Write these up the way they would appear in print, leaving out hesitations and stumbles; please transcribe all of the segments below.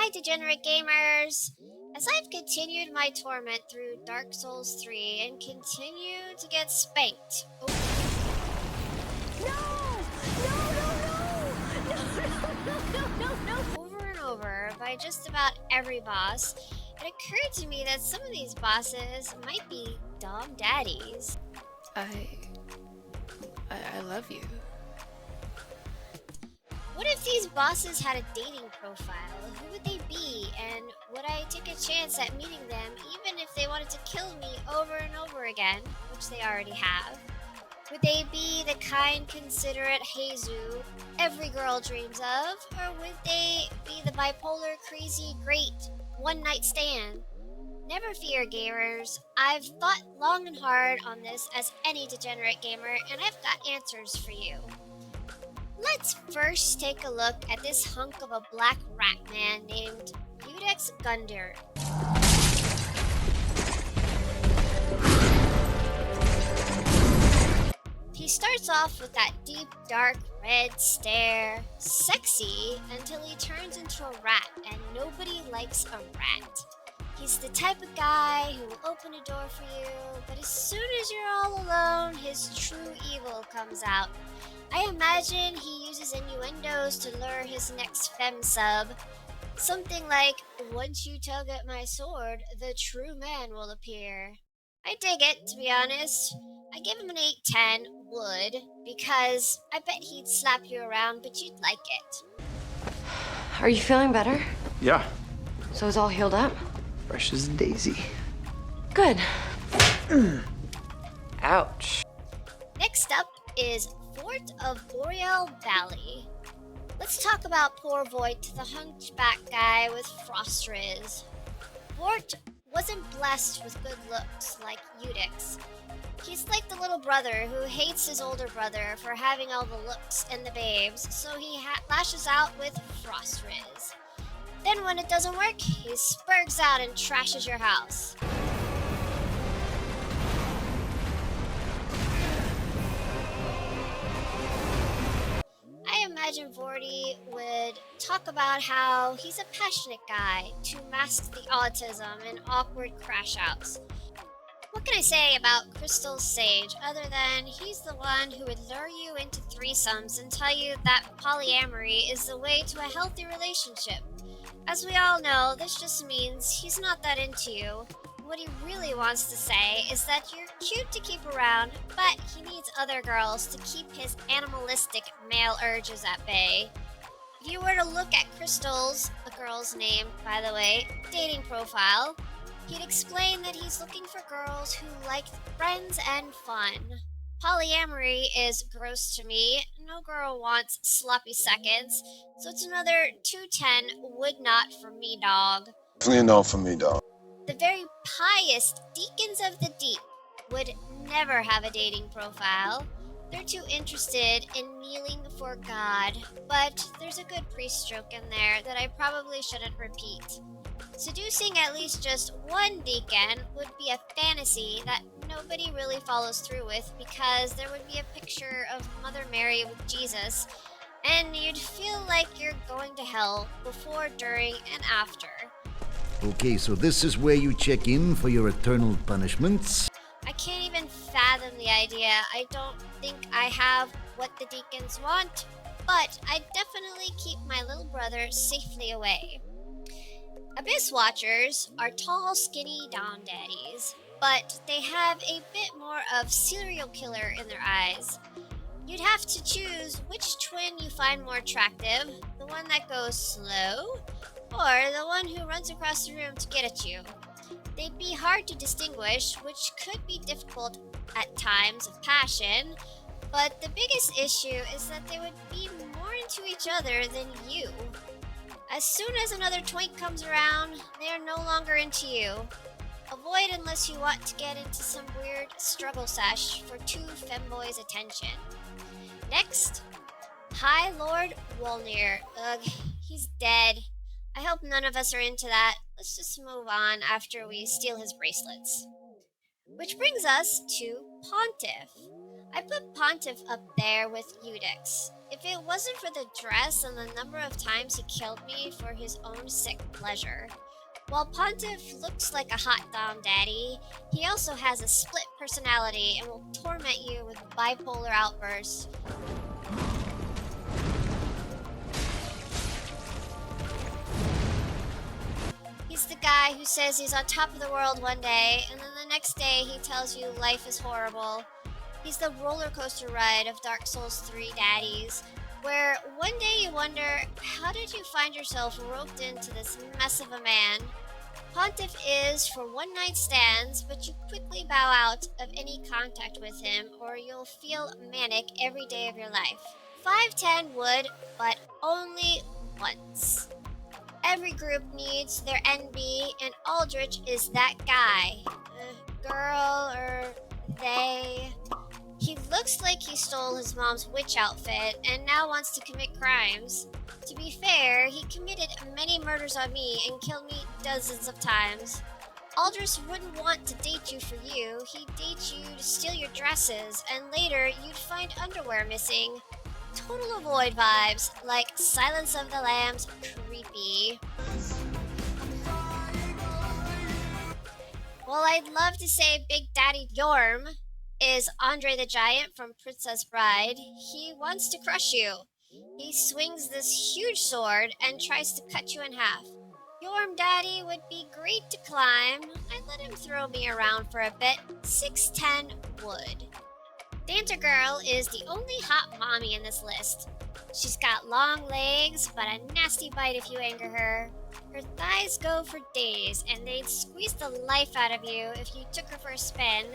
Hi, degenerate gamers! As I've continued my torment through Dark Souls 3 and continue to get spanked over and over by just about every boss, it occurred to me that some of these bosses might be dumb daddies. I love you. What if these bosses had a dating profile? Who would they be? And would I take a chance at meeting them even if they wanted to kill me over and over again, which they already have? Would they be the kind, considerate Jesus every girl dreams of? Or would they be the bipolar, crazy, great one-night stand? Never fear, gamers. I've thought long and hard on this as any degenerate gamer, and I've got answers for you. Let's first take a look at this hunk of a black rat man named Udex Gunder. He starts off with that deep, dark, red stare, sexy, until he turns into a rat, and nobody likes a rat. He's the type of guy who will open a door for you, but as soon as you're all alone, his true evil comes out. I imagine he uses innuendos to lure his next femme sub. Something like, once you tug at my sword, the true man will appear. I dig it, to be honest. I give him an 8/10 would, because I bet he'd slap you around, but you'd like it. Are you feeling better? Yeah, So it's all healed up? fresh as a daisy. Good. Ouch. Next up is Fort of Boreal Valley. Let's talk about poor Voigt, the hunchback guy with frost riz. Voigt wasn't blessed with good looks like Udex. He's like the little brother who hates his older brother for having all the looks and the babes, so he lashes out with frost riz. Then when it doesn't work, he spurgs out and trashes your house. I imagine Vorty would talk about how he's a passionate guy to mask the autism and awkward crash outs. What can I say about Crystal Sage other than he's the one who would lure you into threesomes and tell you that polyamory is the way to a healthy relationship? As we all know, this just means he's not that into you. What he really wants to say is that you're cute to keep around, but he needs other girls to keep his animalistic male urges at bay. If you were to look at Crystal's, a girl's name, by the way, dating profile, he'd explain that he's looking for girls who like friends and fun. Polyamory is gross to me. No girl wants sloppy seconds, so it's another 210 would not for me, dog. Definitely a no for me, dog. The very pious deacons of the deep would never have a dating profile. They're too interested in kneeling before God, but there's a good priest joke in there that I probably shouldn't repeat. Seducing at least just one deacon would be a fantasy that nobody really follows through with because there would be a picture of Mother Mary with Jesus, and you'd feel like you're going to hell before, during, and after. Okay, so this is where you check in for your eternal punishments. I can't even fathom the idea. I don't think I have what the deacons want, but I definitely keep my little brother safely away. Abyss Watchers are tall, skinny Don Daddies, but they have a bit more of serial killer in their eyes. You'd have to choose which twin you find more attractive, the one that goes slow, or the one who runs across the room to get at you. They'd be hard to distinguish, which could be difficult at times of passion, but the biggest issue is that they would be more into each other than you. As soon as another twink comes around, they are no longer into you. Avoid unless you want to get into some weird struggle sesh for two femboys' attention. Next, High Lord Wolnir. Ugh, he's dead. I hope none of us are into that. Let's just move on after we steal his bracelets. Which brings us to Pontiff. I put Pontiff up there with Udex. if it wasn't for the dress and the number of times he killed me for his own sick pleasure. While Pontiff looks like a hot dom daddy, he also has a split personality and will torment you with bipolar outbursts. He's the guy who says he's on top of the world one day, and then the next day he tells you life is horrible. He's the roller coaster ride of Dark Souls 3 daddies, where one day you wonder, how did you find yourself roped into this mess of a man? Pontiff is for one night stands, but you quickly bow out of any contact with him, or you'll feel manic every day of your life. 510 would, but only once. Every group needs their NB, and Aldrich is that guy. Girl, or they. He looks like he stole his mom's witch outfit and now wants to commit crimes. To be fair, he committed many murders on me and killed me dozens of times. Aldrich wouldn't want to date you for you. He'd date you to steal your dresses, and later you'd find underwear missing. Total avoid vibes, like Silence of the Lambs creepy. Well, I'd love to say Big Daddy Yorm is Andre the Giant from Princess Bride. He wants to crush you. He swings this huge sword and tries to cut you in half. Yorm Daddy would be great to climb. I'd let him throw me around for a bit. 6'10" would. Dancer Girl is the only hot mommy in this list. She's got long legs, but a nasty bite if you anger her. Her thighs go for days, and they'd squeeze the life out of you if you took her for a spin.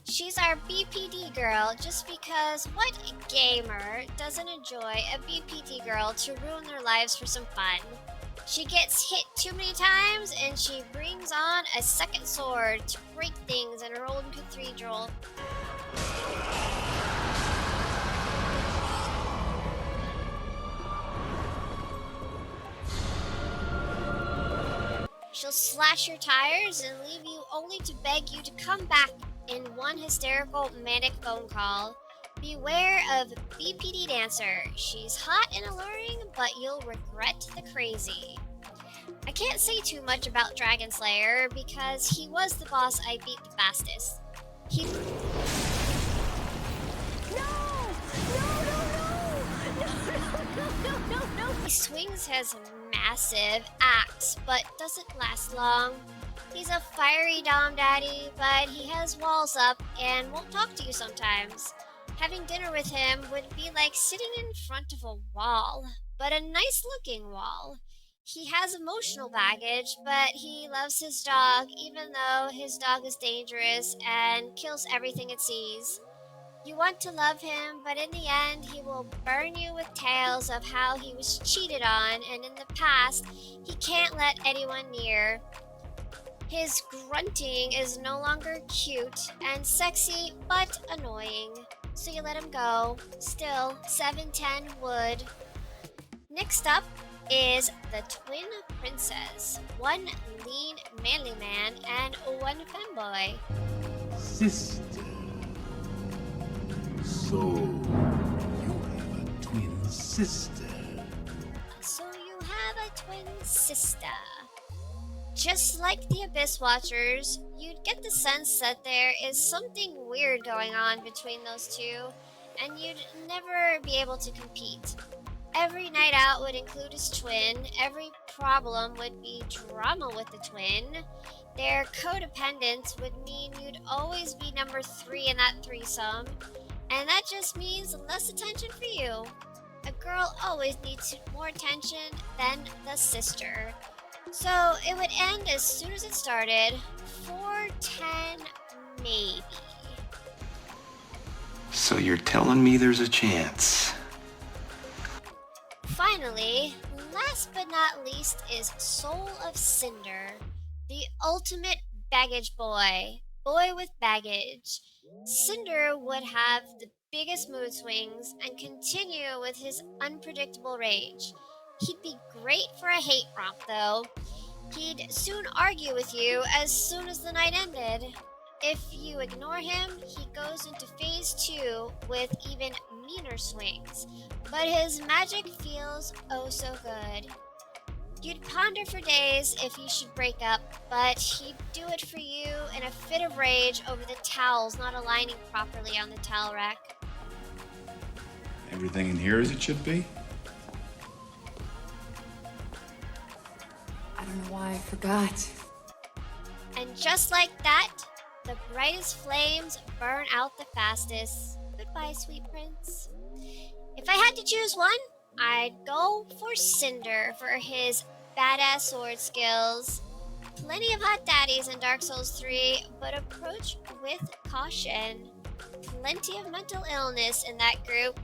She's our BPD girl just because what gamer doesn't enjoy a BPD girl to ruin their lives for some fun? She gets hit too many times, and she brings on a second sword to break things in her old cathedral. She'll slash your tires and leave you only to beg you to come back in one hysterical manic phone call. Beware of BPD Dancer. She's hot and alluring, but you'll regret the crazy. I can't say too much about Dragonslayer because he was the boss I beat the fastest. He swings his massive axe, but doesn't last long. He's a fiery dom daddy, but he has walls up and won't talk to you sometimes. Having dinner with him would be like sitting in front of a wall, but a nice looking wall. He has emotional baggage, but he loves his dog, even though his dog is dangerous and kills everything it sees. You want to love him, but in the end, he will burn you with tales of how he was cheated on, and in the past, he can't let anyone near. His grunting is no longer cute and sexy, but annoying. So you let him go. Still, 710 would. Next up is the Twin Princess. One lean, manly man and one femboy. Sister. So, you have a twin sister. So you have a twin sister. Just like the Abyss Watchers, you'd get the sense that there is something weird going on between those two, and you'd never be able to compete. Every night out would include his twin, every problem would be drama with the twin. Their codependence would mean you'd always be number 3 in that threesome, and that just means less attention for you. A girl always needs more attention than the sister. So it would end as soon as it started. 410 maybe. So you're telling me there's a chance? Finally, last but not least is Soul of Cinder, the ultimate baggage boy. Boy with baggage. Cinder would have the biggest mood swings and continue with his unpredictable rage. He'd be great for a hate romp though. He'd soon argue with you as soon as the night ended. If you ignore him, he goes into phase 2 with even meaner swings, but his magic feels oh so good. You'd ponder for days if you should break up, but he'd do it for you in a fit of rage over the towels not aligning properly on the towel rack. Everything in here as it should be? I don't know why I forgot. And just like that, the brightest flames burn out the fastest. Goodbye, sweet prince. If I had to choose one, I'd go for Cinder for his badass sword skills. Plenty of hot daddies in Dark Souls 3, but approach with caution. Plenty of mental illness in that group.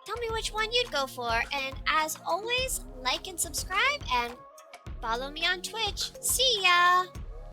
Tell me which one you'd go for, and as always, like and subscribe, and follow me on Twitch. See ya!